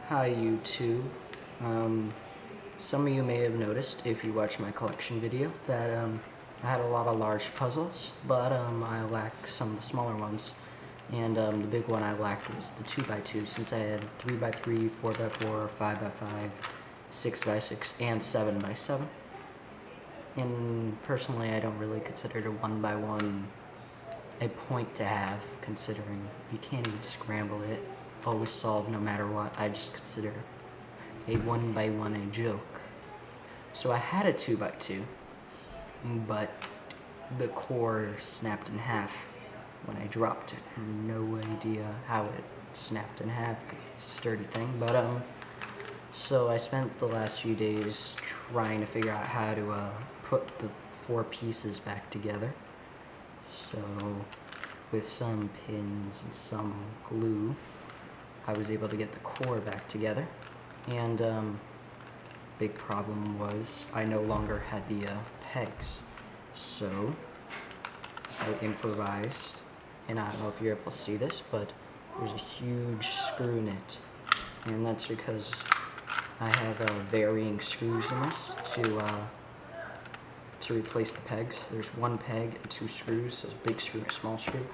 Hi YouTube. Some of you may have noticed if you watch my collection video that I had a lot of large puzzles, but I lack some of the smaller ones. And the big one I lacked was the 2x2, since I had 3x3, 4x4, 5x5, 6x6, and 7x7. And personally, I don't really consider the 1x1 a point to have, considering you can't even scramble it, always solve no matter what. I just consider a 1x1 a joke. So I had a 2x2, but the core snapped in half when I dropped it. No idea how it snapped in half because it's a sturdy thing, but so I spent the last few days trying to figure out how to put the 4 pieces back together. So with some pins and some glue, I was able to get the core back together. And big problem was I no longer had the pegs. So I improvised, and I don't know if you're able to see this, but there's a huge screw in it. And that's because I have varying screws in this to replace the pegs. There's 1 peg and 2 screws. There's a big screw and a small screw.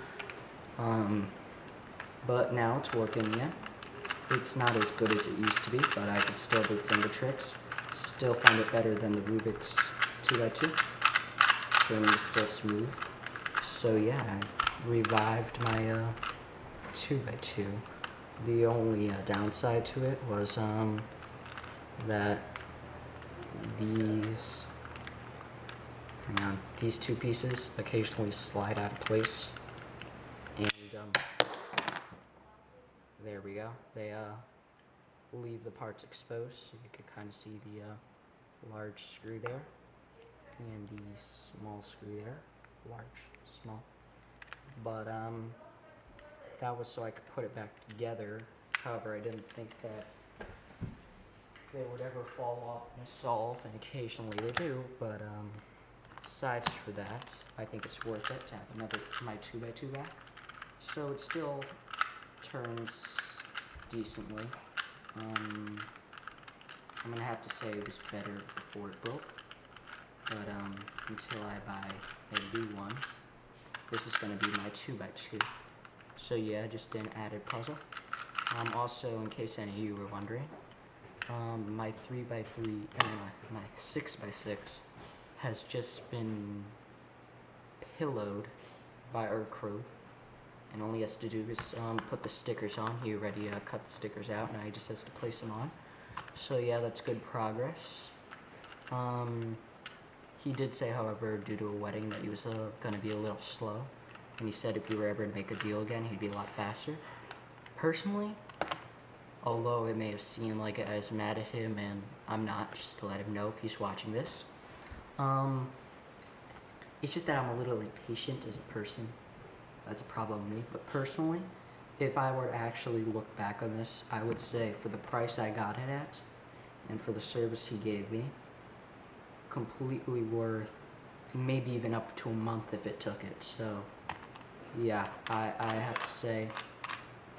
But now it's working again. It's not as good as it used to be, but I can still do finger tricks. Still find it better than the Rubik's 2x2. Turning is still smooth. So yeah, I revived my 2x2. The only downside to it was that these 2 pieces occasionally slide out of place, and there we go. They leave the parts exposed, so you can kind of see the large screw there and the small screw there. Large, small. But that was so I could put it back together. However, I didn't think that they would ever fall off and solve, and occasionally they do, but aside for that, I think it's worth it to have my 2x2 back. So it still turns decently. I'm gonna have to say it was better before it broke, but until I buy a new one, this is gonna be my 2x2. So yeah, just an added puzzle. Also, in case any of you were wondering, my 3x3, my 6x6 has just been pillowed by Arcrobe, and all he has to do is put the stickers on. He already cut the stickers out, now he just has to place them on. So yeah, that's good progress. He did say, however, due to a wedding, that he was going to be a little slow, and he said if we were ever to make a deal again, he'd be a lot faster. Personally, although it may have seemed like I was mad at him, and I'm not, just to let him know if he's watching this, it's just that I'm a little impatient as a person. That's a problem with me. But personally, if I were to actually look back on this, I would say for the price I got it at, and for the service he gave me, completely worth, maybe even up to a month if it took it. So yeah, I have to say,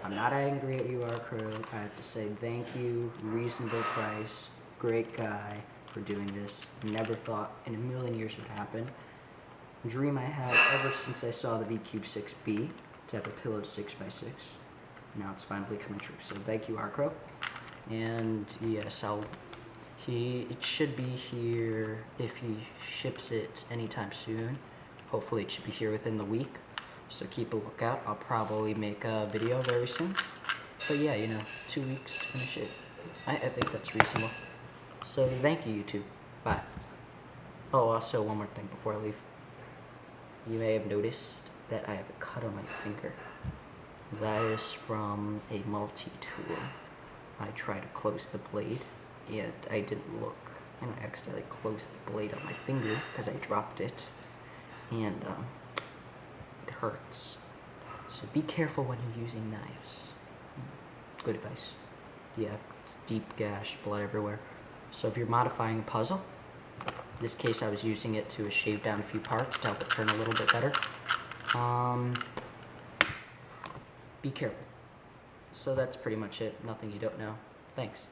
I'm not angry at you, Arcrobe. I have to say thank you, reasonable price, great guy for doing this. Never thought in a million years would happen. Dream I had ever since I saw the VCube-6B to have a pillowed 6x6. Now it's finally coming true. So thank you, Arcrobe. And yes, it should be here if he ships it anytime soon. Hopefully it should be here within the week. So keep a lookout. I'll probably make a video very soon. But yeah, 2 weeks to finish it. I think that's reasonable. So thank you, YouTube. Bye. Oh, also one more thing before I leave. You may have noticed that I have a cut on my finger. That is from a multi-tool. I tried to close the blade, and I didn't look, and I accidentally closed the blade on my finger because I dropped it, and it hurts. So be careful when you're using knives. Good advice. Yeah, it's deep gash, blood everywhere. So if you're modifying a puzzle, in this case I was using it to shave down a few parts to help it turn a little bit better. Be careful. So that's pretty much it. Nothing you don't know. Thanks.